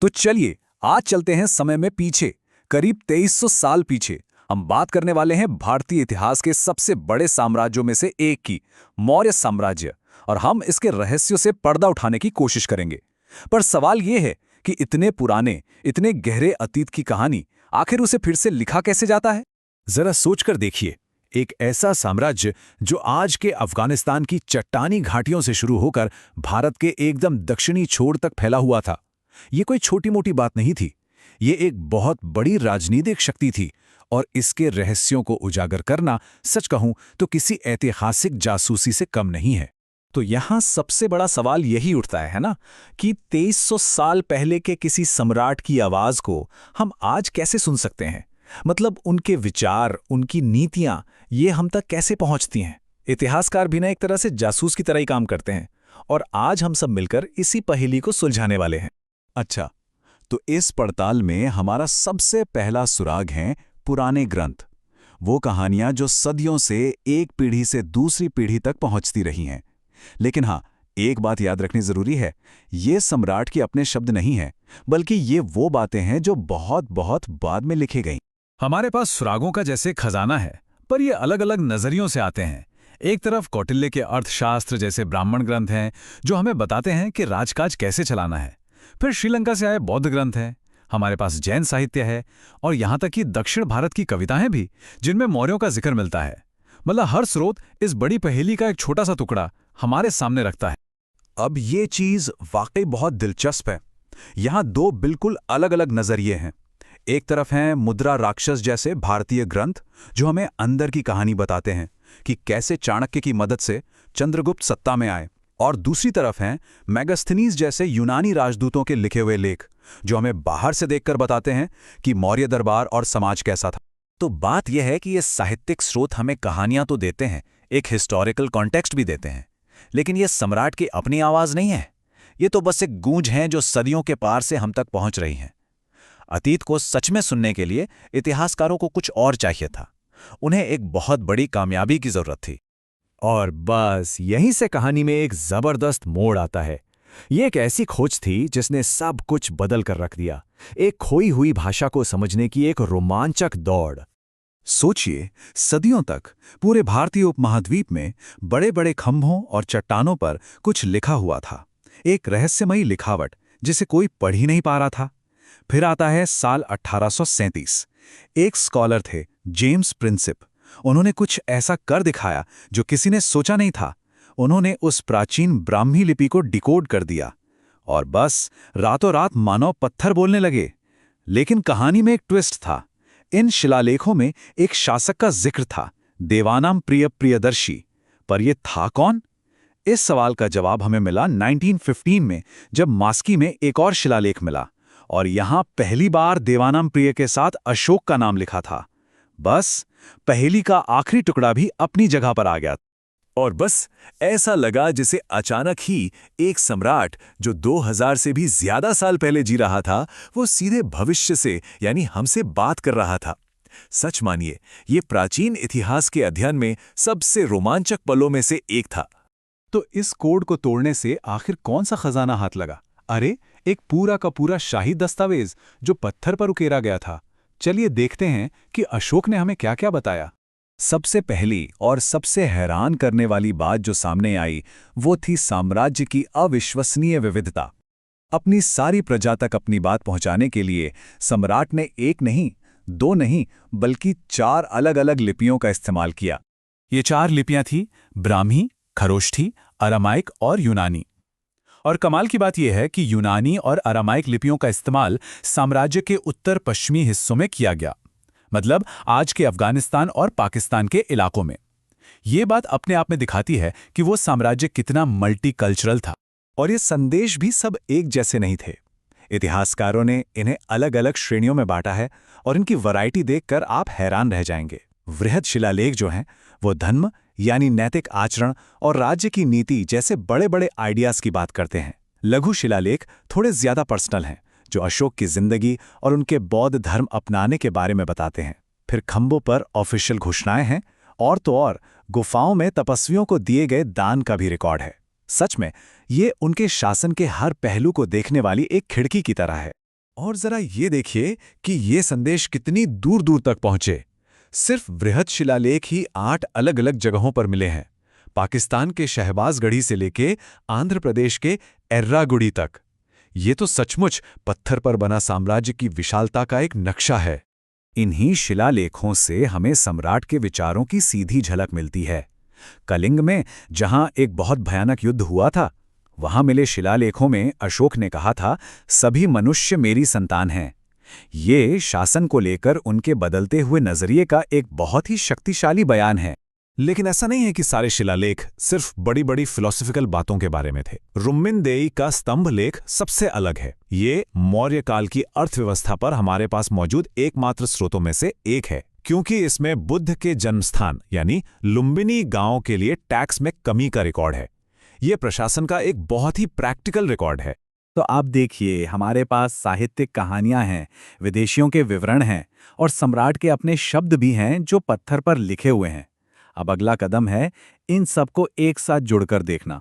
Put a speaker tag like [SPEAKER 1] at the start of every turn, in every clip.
[SPEAKER 1] तो चलिए आज चलते हैं समय में पीछे, करीब 2300 साल पीछे। हम बात करने वाले हैं भारतीय इतिहास के सबसे बड़े साम्राज्यों में से एक की, मौर्य साम्राज्य। और हम इसके रहस्यों से पर्दा उठाने की कोशिश करेंगे। पर सवाल यह है कि इतने पुराने, इतने गहरे अतीत की कहानी आखिर उसे फिर से लिखा कैसे जाता है।
[SPEAKER 2] जरा सोचकर देखिए, एक ऐसा साम्राज्य जो आज के अफगानिस्तान की चट्टानी घाटियों से शुरू होकर भारत के एकदम दक्षिणी छोर तक फैला हुआ था। ये कोई छोटी मोटी बात नहीं थी। ये एक बहुत बड़ी राजनीतिक शक्ति थी, और इसके रहस्यों को उजागर करना, सच कहूं तो किसी ऐतिहासिक जासूसी से कम नहीं है।
[SPEAKER 1] तो यहां सबसे बड़ा सवाल यही उठता है ना, कि 2300 साल पहले के किसी सम्राट की आवाज को हम आज कैसे सुन सकते हैं। मतलब उनके विचार, उनकी नीतियां, ये हम तक कैसे पहुंचती हैं। इतिहासकार भी ना एक तरह से जासूस की तरह ही काम करते हैं, और आज हम सब मिलकर इसी पहेली को सुलझाने वाले हैं।
[SPEAKER 2] अच्छा, तो इस पड़ताल में हमारा सबसे पहला सुराग है पुराने ग्रंथ। वो कहानियां जो सदियों से एक पीढ़ी से दूसरी पीढ़ी तक पहुंचती रही हैं। लेकिन हाँ, एक बात याद रखनी जरूरी है, ये सम्राट के अपने शब्द नहीं हैं, बल्कि ये वो बातें हैं जो बहुत बहुत बाद में लिखी गईं।
[SPEAKER 3] हमारे पास सुरागों का जैसे खजाना है, पर ये अलग अलग नजरियों से आते हैं। एक तरफ कौटिल्य के अर्थशास्त्र जैसे ब्राह्मण ग्रंथ हैं, जो हमें बताते हैं कि राजकाज कैसे चलाना है। फिर श्रीलंका से आए बौद्ध ग्रंथ हैं, हमारे पास जैन साहित्य है, और यहाँ तक कि दक्षिण भारत की कविताएं भी, जिनमें मौर्यों का जिक्र मिलता है। मतलब हर स्रोत इस बड़ी पहेली का एक छोटा सा टुकड़ा हमारे सामने रखता है।
[SPEAKER 2] अब ये चीज वाकई बहुत दिलचस्प है। यहाँ दो बिल्कुल अलग अलग नजरिए हैं। एक तरफ हैं मुद्रा राक्षस जैसे भारतीय ग्रंथ, जो हमें अंदर की कहानी बताते हैं कि कैसे चाणक्य की मदद से चंद्रगुप्त सत्ता में आए। और दूसरी तरफ हैं मैगस्थनीज जैसे यूनानी राजदूतों के लिखे हुए लेख, जो हमें बाहर से देखकर बताते हैं कि मौर्य दरबार और समाज कैसा था।
[SPEAKER 1] तो बात यह है कि ये साहित्यिक स्रोत हमें कहानियां तो देते हैं, एक हिस्टोरिकल कॉन्टेक्स्ट भी देते हैं, लेकिन ये सम्राट की अपनी आवाज नहीं है। ये तो बस एक गूंज है जो सदियों के पार से हम तक पहुंच रही हैं। अतीत को सच में सुनने के लिए इतिहासकारों को कुछ और चाहिए था। उन्हें एक बहुत बड़ी कामयाबी की जरूरत थी।
[SPEAKER 2] और बस यहीं से कहानी में एक जबरदस्त मोड़ आता है। ये एक ऐसी खोज थी जिसने सब कुछ बदल कर रख दिया। एक खोई हुई भाषा को समझने की एक रोमांचक दौड़। सोचिए, सदियों तक पूरे भारतीय उपमहाद्वीप में बड़े बड़े खंभों और चट्टानों पर कुछ लिखा हुआ था, एक रहस्यमयी लिखावट जिसे कोई पढ़ ही नहीं पा रहा था। फिर आता है साल 1837। एक स्कॉलर थे, जेम्स प्रिंसिप। उन्होंने कुछ ऐसा कर दिखाया जो किसी ने सोचा नहीं था। उन्होंने उस प्राचीन ब्राह्मी लिपि को डिकोड कर दिया, और बस रातों रात मानव पत्थर बोलने लगे। लेकिन कहानी में एक ट्विस्ट था। इन शिलालेखों में एक शासक का जिक्र था, देवानाम प्रिय प्रियदर्शी। पर यह था कौन? इस सवाल का जवाब हमें मिला 1915 में, जब मास्की में एक और शिलालेख मिला, और यहां पहली बार देवानाम प्रिय के साथ अशोक का नाम लिखा था। बस पहेली का आखिरी टुकड़ा भी अपनी जगह पर आ गया।
[SPEAKER 3] और बस ऐसा लगा जैसे अचानक ही एक सम्राट जो 2000 से भी ज्यादा साल पहले जी रहा था, वो सीधे भविष्य से यानी हमसे बात कर रहा था। सच मानिए, ये प्राचीन इतिहास के अध्ययन में सबसे रोमांचक पलों में से एक था।
[SPEAKER 1] तो इस कोड को तोड़ने से आखिर कौन सा खजाना हाथ लगा? अरे, एक पूरा का पूरा शाही दस्तावेज जो पत्थर पर उकेरा गया था। चलिए देखते हैं कि अशोक ने हमें क्या क्या बताया।
[SPEAKER 2] सबसे पहली और सबसे हैरान करने वाली बात जो सामने आई, वो थी साम्राज्य की अविश्वसनीय विविधता। अपनी सारी प्रजा तक अपनी बात पहुंचाने के लिए सम्राट ने एक नहीं, दो नहीं, बल्कि 4 अलग-अलग लिपियों का इस्तेमाल किया।
[SPEAKER 3] ये 4 लिपियां थी ब्राह्मी, खरोष्ठी, अरामाइक और यूनानी। और कमाल की बात यह है कि यूनानी और अरामाइक लिपियों का इस्तेमाल साम्राज्य के उत्तर पश्चिमी हिस्सों में किया गया, मतलब आज के अफगानिस्तान और पाकिस्तान के इलाकों में। ये बात अपने आप में दिखाती है कि वो साम्राज्य कितना मल्टीकल्चरल था।
[SPEAKER 2] और ये संदेश भी सब एक जैसे नहीं थे। इतिहासकारों ने इन्हें अलग अलग श्रेणियों में बांटा है, और इनकी वैरायटी देखकर आप हैरान रह जाएंगे। वृहद शिलालेख जो हैं, वो धर्म यानी नैतिक आचरण और राज्य की नीति जैसे बड़े बड़े आइडियाज की बात करते हैं। लघु शिलालेख थोड़े ज्यादा पर्सनल हैं, जो अशोक की जिंदगी और उनके बौद्ध धर्म अपनाने के बारे में बताते हैं। फिर खंभों पर ऑफिशियल घोषणाएं हैं, और तो और गुफाओं में तपस्वियों को दिए गए दान का भी रिकॉर्ड है। सच में ये उनके शासन के हर पहलू को देखने वाली एक खिड़की की तरह है।
[SPEAKER 1] और जरा ये देखिए कि ये संदेश कितनी दूर दूर तक पहुंचे। सिर्फ वृहद शिलालेख ही 8 अलग अलग जगहों पर मिले हैं, पाकिस्तान के शहबाजगढ़ी से लेके आंध्र प्रदेश के एर्रागुड़ी तक। ये तो सचमुच पत्थर पर बना साम्राज्य की विशालता का एक नक्शा है।
[SPEAKER 3] इन्हीं शिलालेखों से हमें सम्राट के विचारों की सीधी झलक मिलती है। कलिंग में जहां एक बहुत भयानक युद्ध हुआ था, वहां मिले शिलालेखों में अशोक ने कहा था, सभी मनुष्य मेरी संतान हैं। ये शासन को लेकर उनके बदलते हुए नजरिए का एक बहुत ही शक्तिशाली बयान है।
[SPEAKER 2] लेकिन ऐसा नहीं है कि सारे शिलालेख सिर्फ बड़ी बड़ी फिलोसॉफिकल बातों के बारे में थे। रुम्मिनदेई का स्तंभ लेख सबसे अलग है। ये मौर्य काल की अर्थव्यवस्था पर हमारे पास मौजूद एकमात्र स्रोतों में से एक है, क्योंकि इसमें बुद्ध के जन्मस्थान यानी लुम्बिनी गांव के लिए टैक्स में कमी का रिकॉर्ड है। ये प्रशासन का एक बहुत ही प्रैक्टिकल रिकॉर्ड है।
[SPEAKER 3] तो आप देखिए, हमारे पास साहित्यिक कहानियां हैं, विदेशियों के विवरण हैं और सम्राट के अपने शब्द भी हैं जो पत्थर पर लिखे हुए हैं। अब अगला कदम है इन सबको एक साथ जुड़कर देखना।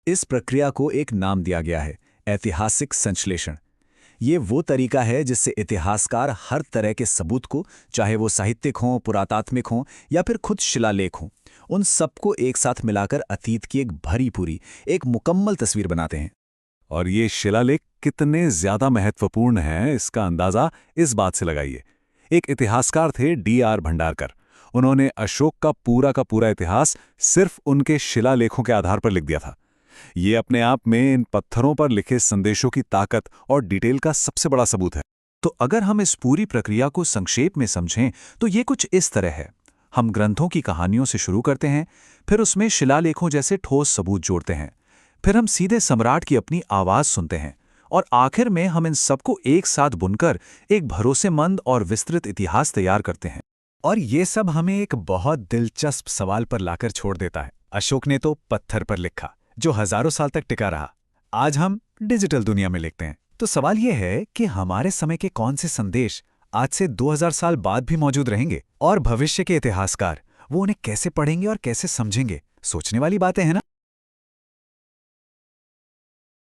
[SPEAKER 1] इस प्रक्रिया को एक नाम दिया गया है, ऐतिहासिक संश्लेषण। ये वो तरीका है जिससे इतिहासकार हर तरह के सबूत को, चाहे वो साहित्यिक हों, पुरातात्विक हों या फिर खुद शिलालेख हों, उन सबको एक साथ मिलाकर अतीत की एक भरी पूरी, एक मुकम्मल तस्वीर बनाते हैं।
[SPEAKER 3] और ये शिलालेख कितने ज्यादा महत्वपूर्ण हैं, इसका अंदाजा इस बात से लगाइए। एक इतिहासकार थे D.R. भंडारकर। उन्होंने अशोक का पूरा इतिहास सिर्फ उनके शिलालेखों के आधार पर लिख दिया था। ये अपने आप में इन पत्थरों पर लिखे संदेशों की ताकत और डिटेल का सबसे बड़ा सबूत है।
[SPEAKER 1] तो अगर हम इस पूरी प्रक्रिया को संक्षेप में समझें तो ये कुछ इस तरह है। हम ग्रंथों की कहानियों से शुरू करते हैं, फिर उसमें शिलालेखों जैसे ठोस सबूत जोड़ते हैं, फिर हम सीधे सम्राट की अपनी आवाज सुनते हैं और आखिर में हम इन सबको एक साथ बुनकर एक भरोसेमंद और विस्तृत इतिहास तैयार करते हैं।
[SPEAKER 3] और ये सब हमें एक बहुत दिलचस्प सवाल पर लाकर छोड़ देता है। अशोक ने तो पत्थर पर लिखा, जो हजारों साल तक टिका रहा। आज हम डिजिटल दुनिया में लिखते हैं। तो सवाल यह है कि हमारे समय के कौन से संदेश आज से 2000 साल बाद भी मौजूद रहेंगे, और भविष्य के इतिहासकार वो उन्हें कैसे पढ़ेंगे और कैसे समझेंगे। सोचने वाली बातें हैं ना।